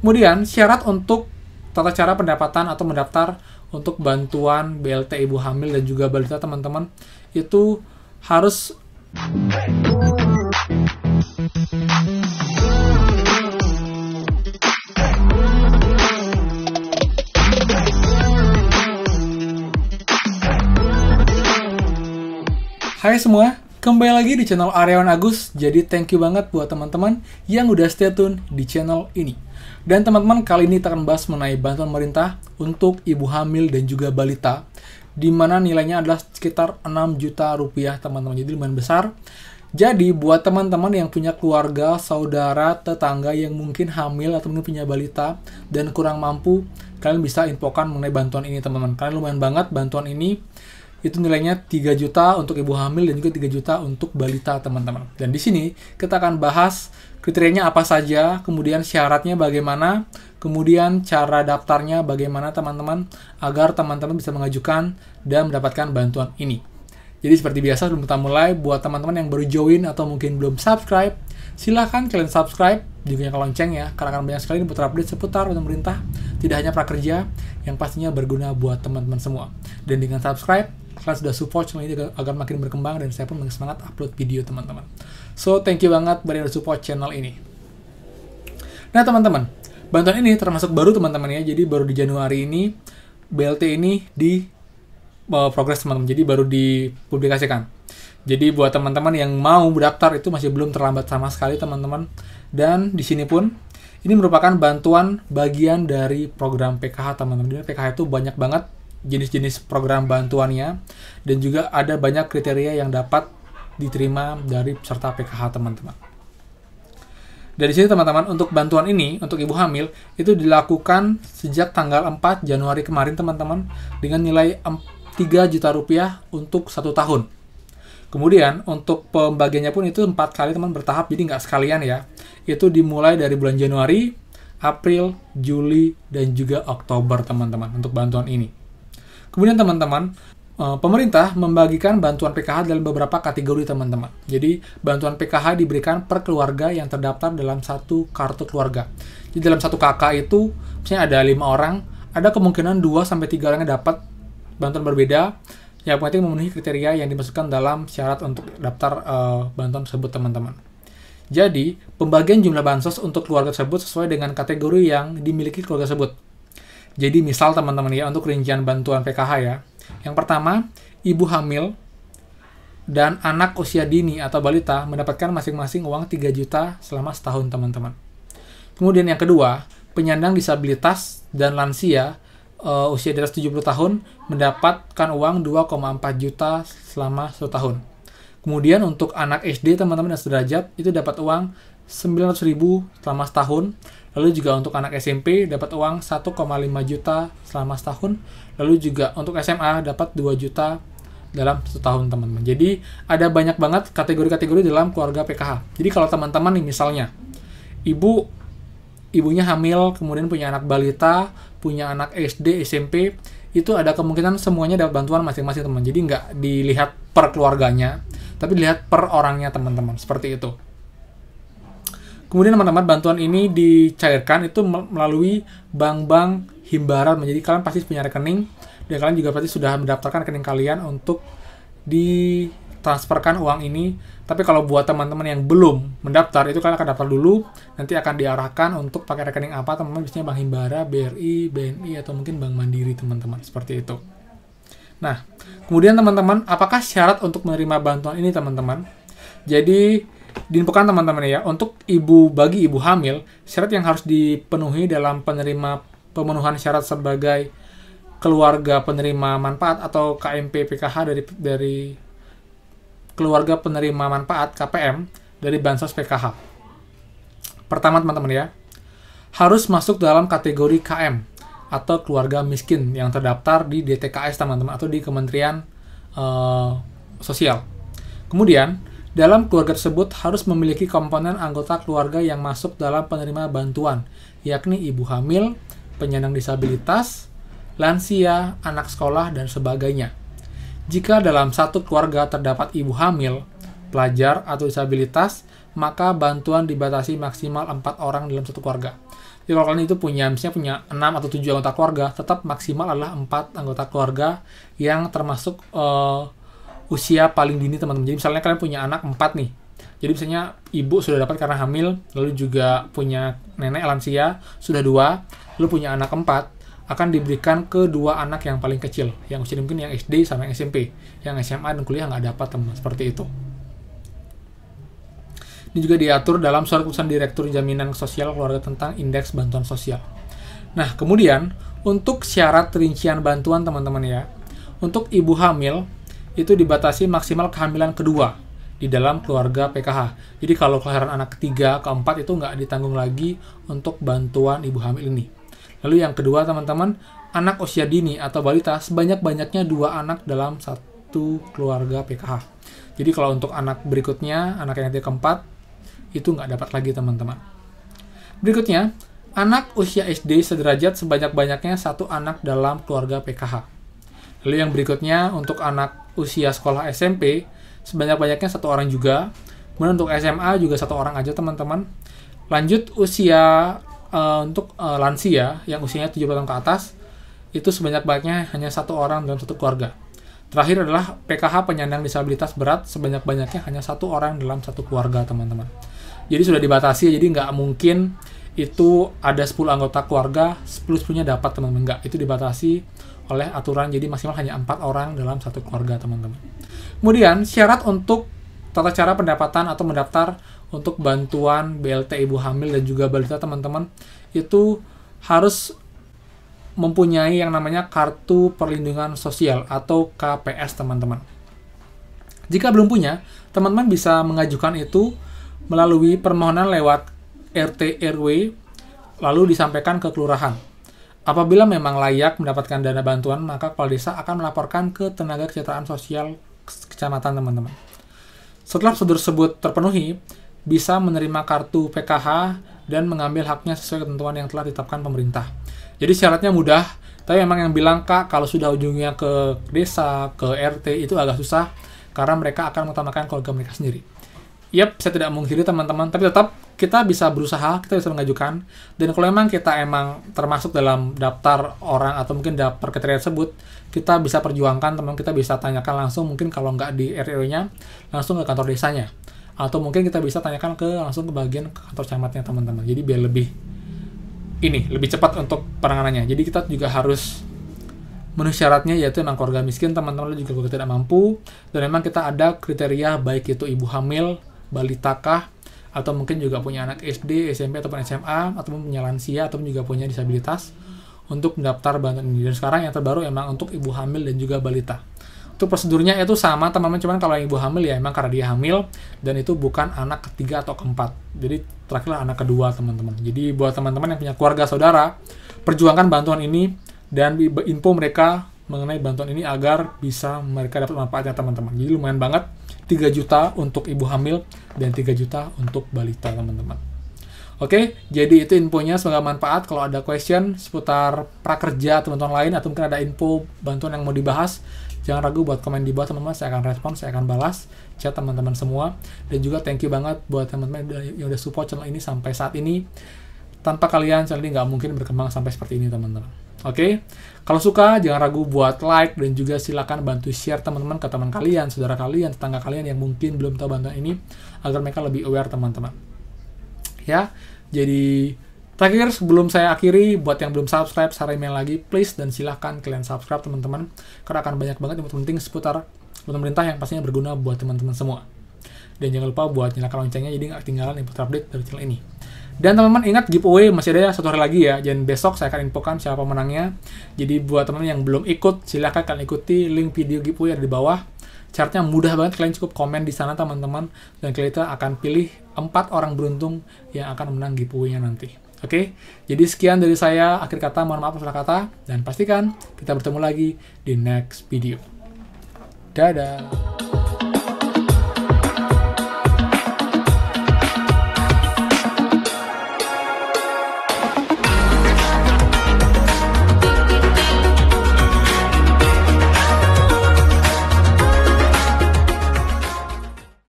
Kemudian, syarat untuk tata cara pendapatan atau mendaftar untuk bantuan BLT ibu hamil dan juga balita teman-teman, itu harus Hai semua, kembali lagi di channel Aryawan Agus. Jadi thank you banget buat teman-teman yang udah stay tune di channel ini. Dan teman-teman, kali ini kita akan bahas mengenai bantuan pemerintah untuk ibu hamil dan juga balita, di mana nilainya adalah sekitar 6 juta rupiah teman-teman. Jadi lumayan besar. Jadi buat teman-teman yang punya keluarga, saudara, tetangga yang mungkin hamil atau mungkin punya balita dan kurang mampu, kalian bisa infokan mengenai bantuan ini teman-teman. Kalian lumayan banget bantuan ini. Itu nilainya 3 juta untuk ibu hamil dan juga 3 juta untuk balita teman-teman. Dan di sini kita akan bahas kriterianya apa saja, kemudian syaratnya bagaimana, kemudian cara daftarnya bagaimana teman-teman, agar teman-teman bisa mengajukan dan mendapatkan bantuan ini. Jadi seperti biasa sebelum kita mulai, buat teman-teman yang baru join atau mungkin belum subscribe, silahkan kalian subscribe, juga nyalakan lonceng ya, karena akan banyak sekali putar update seputar pemerintah, tidak hanya prakerja, yang pastinya berguna buat teman-teman semua. Dan dengan subscribe, kalian sudah support channel ini agar makin berkembang dan saya pun makin semangat upload video teman-teman. So, thank you banget buat yang udah support channel ini. Nah teman-teman, bantuan ini termasuk baru teman-teman ya, jadi baru di Januari ini, BLT ini di progres teman-teman, jadi baru dipublikasikan. Jadi buat teman-teman yang mau mendaftar itu masih belum terlambat sama sekali teman-teman. Dan di sini pun, ini merupakan bantuan bagian dari program PKH teman-teman. Jadi PKH itu banyak banget jenis-jenis program bantuannya, dan juga ada banyak kriteria yang dapat diterima dari peserta PKH teman-teman. Dari sini teman-teman, untuk bantuan ini untuk ibu hamil itu dilakukan sejak tanggal 4 Januari kemarin teman-teman, dengan nilai 3 juta rupiah untuk 1 tahun. Kemudian untuk pembagiannya pun itu 4 kali teman bertahap, jadi nggak sekalian ya. Itu dimulai dari bulan Januari, April, Juli, dan juga Oktober teman-teman untuk bantuan ini. Kemudian teman-teman, pemerintah membagikan bantuan PKH dalam beberapa kategori teman-teman. Jadi bantuan PKH diberikan per keluarga yang terdaftar dalam satu kartu keluarga. Jadi dalam satu kakak itu, misalnya ada 5 orang, ada kemungkinan 2-3 orang yang dapat bantuan berbeda, yang penting memenuhi kriteria yang dimasukkan dalam syarat untuk daftar bantuan tersebut teman-teman. Jadi, pembagian jumlah bansos untuk keluarga tersebut sesuai dengan kategori yang dimiliki keluarga tersebut. Jadi misal teman-teman ya, untuk rincian bantuan PKH ya. Yang pertama, ibu hamil dan anak usia dini atau balita mendapatkan masing-masing uang 3 juta selama setahun teman-teman. Kemudian yang kedua, penyandang disabilitas dan lansia usia di atas 70 tahun mendapatkan uang 2,4 juta selama 1 tahun. Kemudian untuk anak SD teman-teman dan sederajat itu dapat uang 900.000 selama setahun. Lalu juga untuk anak SMP dapat uang 1,5 juta selama setahun. Lalu juga untuk SMA dapat 2 juta dalam 1 tahun teman-teman. Jadi ada banyak banget kategori-kategori dalam keluarga PKH. Jadi kalau teman-teman nih misalnya ibunya hamil, kemudian punya anak balita, punya anak SD, SMP, itu ada kemungkinan semuanya dapat bantuan masing-masing teman. Jadi nggak dilihat per keluarganya, tapi dilihat per orangnya teman-teman. Seperti itu. Kemudian teman-teman, bantuan ini dicairkan itu melalui bank-bank Himbara. Jadi kalian pasti punya rekening, dan kalian juga pasti sudah mendaftarkan rekening kalian untuk ditransferkan uang ini. Tapi kalau buat teman-teman yang belum mendaftar, itu kalian akan daftar dulu, nanti akan diarahkan untuk pakai rekening apa teman-teman, biasanya Bank Himbara, BRI, BNI, atau mungkin Bank Mandiri teman-teman, seperti itu. Nah, kemudian teman-teman, apakah syarat untuk menerima bantuan ini teman-teman? Jadi diinfokan teman-teman ya, untuk bagi ibu hamil, syarat yang harus dipenuhi dalam pemenuhan syarat sebagai keluarga penerima manfaat atau KMP PKH dari keluarga penerima manfaat KPM dari bansos PKH. Pertama teman-teman ya, harus masuk dalam kategori KM atau keluarga miskin yang terdaftar di DTKS teman-teman, atau di Kementerian Sosial. Kemudian dalam keluarga tersebut harus memiliki komponen anggota keluarga yang masuk dalam penerima bantuan, yakni ibu hamil, penyandang disabilitas, lansia, anak sekolah, dan sebagainya. Jika dalam satu keluarga terdapat ibu hamil, pelajar, atau disabilitas, maka bantuan dibatasi maksimal 4 orang dalam satu keluarga. Jadi kalau kalian itu misalnya punya 6 atau 7 anggota keluarga, tetap maksimal adalah 4 anggota keluarga yang termasuk usia paling dini teman-teman. Jadi misalnya kalian punya anak 4 nih. Jadi misalnya ibu sudah dapat karena hamil, lalu juga punya nenek lansia, sudah 2, lalu punya anak 4, akan diberikan ke 2 anak yang paling kecil, yang usia mungkin yang SD sama yang SMP, yang SMA dan kuliah nggak dapat teman, seperti itu. Ini juga diatur dalam surat keputusan Direktur Jaminan Sosial Keluarga tentang Indeks Bantuan Sosial. Nah, kemudian untuk syarat rincian bantuan teman-teman ya, untuk ibu hamil itu dibatasi maksimal kehamilan kedua di dalam keluarga PKH. Jadi kalau kelahiran anak ketiga, keempat itu nggak ditanggung lagi untuk bantuan ibu hamil ini. Lalu yang kedua teman-teman, anak usia dini atau balita sebanyak-banyaknya 2 anak dalam satu keluarga PKH. Jadi kalau untuk anak berikutnya, anak yang ketiga keempat, itu nggak dapat lagi teman-teman. Berikutnya, anak usia SD sederajat sebanyak-banyaknya 1 anak dalam keluarga PKH. Lalu yang berikutnya, untuk anak usia sekolah SMP, sebanyak-banyaknya 1 orang juga. Kemudian untuk SMA juga 1 orang aja teman-teman. Lanjut usia untuk lansia yang usianya 70 tahun ke atas, itu sebanyak-banyaknya hanya 1 orang dalam 1 keluarga. Terakhir adalah PKH penyandang disabilitas berat, sebanyak-banyaknya hanya 1 orang dalam 1 keluarga teman-teman. Jadi sudah dibatasi, jadi nggak mungkin itu ada 10 anggota keluarga, 10-10-nya dapat teman-teman. Nggak, itu dibatasi oleh aturan, jadi maksimal hanya 4 orang dalam 1 keluarga teman-teman. Kemudian syarat untuk tata cara pendapatan atau mendaftar untuk bantuan BLT ibu hamil dan juga balita teman-teman, itu harus mempunyai yang namanya Kartu Perlindungan Sosial atau KPS teman-teman. Jika belum punya, teman-teman bisa mengajukan itu melalui permohonan lewat RT RW lalu disampaikan ke kelurahan. Apabila memang layak mendapatkan dana bantuan, maka kepala desa akan melaporkan ke tenaga kesejahteraan sosial kecamatan teman-teman. Setelah prosedur tersebut terpenuhi, bisa menerima kartu PKH dan mengambil haknya sesuai ketentuan yang telah ditetapkan pemerintah. Jadi syaratnya mudah, tapi memang yang bilang, Kak, kalau sudah ujungnya ke desa, ke RT, itu agak susah, karena mereka akan mengutamakan keluarga mereka sendiri. Yap, saya tidak mengkiri teman-teman, tapi tetap kita bisa berusaha, kita bisa mengajukan, dan kalau memang kita termasuk dalam daftar orang atau mungkin daftar kriteria tersebut, kita bisa perjuangkan, teman, kita bisa tanyakan langsung, mungkin kalau nggak di RW-nya, langsung ke kantor desanya. Atau mungkin kita bisa tanyakan langsung ke bagian kantor camatnya teman-teman. Jadi biar lebih cepat untuk penanganannya. Jadi kita juga harus memenuhi syaratnya, yaitu memang keluarga miskin, teman-teman juga keluarga tidak mampu, dan memang kita ada kriteria baik itu ibu hamil, balita kah, atau mungkin juga punya anak SD, SMP, ataupun SMA, ataupun punya lansia, ataupun juga punya disabilitas untuk mendaftar bantuan ini. Dan sekarang yang terbaru emang untuk ibu hamil dan juga balita. Untuk prosedurnya itu sama teman-teman, cuman kalau yang ibu hamil ya emang karena dia hamil dan itu bukan anak ketiga atau keempat. Jadi terakhirlah anak kedua teman-teman. Jadi buat teman-teman yang punya keluarga saudara, perjuangkan bantuan ini dan info mereka mengenai bantuan ini agar bisa mereka dapat manfaatnya teman-teman. Jadi lumayan banget, 3 juta untuk ibu hamil dan 3 juta untuk balita teman-teman. Oke, jadi itu infonya, semoga manfaat. Kalau ada question seputar prakerja teman-teman lain atau mungkin ada info bantuan yang mau dibahas, jangan ragu buat komen di bawah teman-teman, saya akan respon, saya akan balas chat teman-teman semua. Dan juga thank you banget buat teman-teman yang udah support channel ini sampai saat ini. Tanpa kalian channel ini nggak mungkin berkembang sampai seperti ini teman-teman. Oke, kalau suka jangan ragu buat like dan juga silakan bantu share teman-teman ke teman kalian, saudara kalian, tetangga kalian yang mungkin belum tahu bantuan ini agar mereka lebih aware teman-teman. Ya, jadi terakhir sebelum saya akhiri, buat yang belum subscribe, saya email lagi, please, dan silahkan kalian subscribe teman-teman, karena akan banyak banget info penting seputar pemerintah yang pastinya berguna buat teman-teman semua. Dan jangan lupa buat nyalakan loncengnya, jadi nggak ketinggalan info terupdate dari channel ini. Dan teman-teman ingat, giveaway masih ada 1 hari lagi ya, dan besok saya akan infokan siapa pemenangnya. Jadi buat teman-teman yang belum ikut, silahkan kalian ikuti link video giveaway ada di bawah. Caranya mudah banget, kalian cukup komen di sana teman-teman, dan kita akan pilih 4 orang beruntung yang akan menang giveaway-nya nanti. Oke, jadi sekian dari saya, akhir kata mohon maaf salah kata, dan pastikan kita bertemu lagi di next video. Dadah!